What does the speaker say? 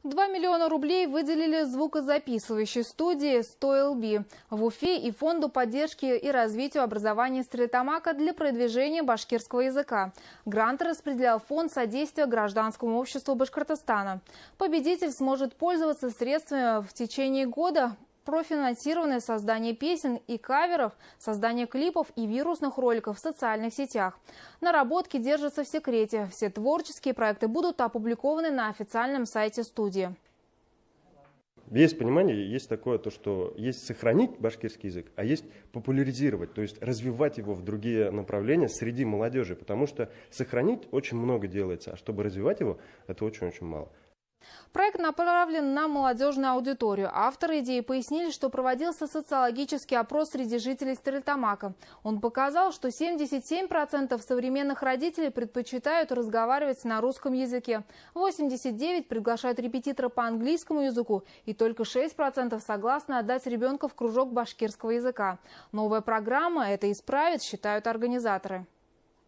2 миллиона рублей выделили звукозаписывающей студии «100ЛБ» в Уфе и Фонду поддержки и развития образования Стерлитамака для продвижения башкирского языка. Грант распределял Фонд содействия гражданскому обществу Башкортостана. Победитель сможет пользоваться средствами в течение года, профинансированное создание песен и каверов, создание клипов и вирусных роликов в социальных сетях. Наработки держатся в секрете. Все творческие проекты будут опубликованы на официальном сайте студии. Есть понимание, есть такое, то, что есть сохранить башкирский язык, а есть популяризировать, то есть развивать его в другие направления среди молодежи, потому что сохранить очень много делается, а чтобы развивать его, это очень-очень мало. Проект направлен на молодежную аудиторию. Авторы идеи пояснили, что проводился социологический опрос среди жителей Стерлитамака. Он показал, что 77% современных родителей предпочитают разговаривать на русском языке, 89% приглашают репетитора по английскому языку и только 6% согласны отдать ребенка в кружок башкирского языка. Новая программа это исправит, считают организаторы.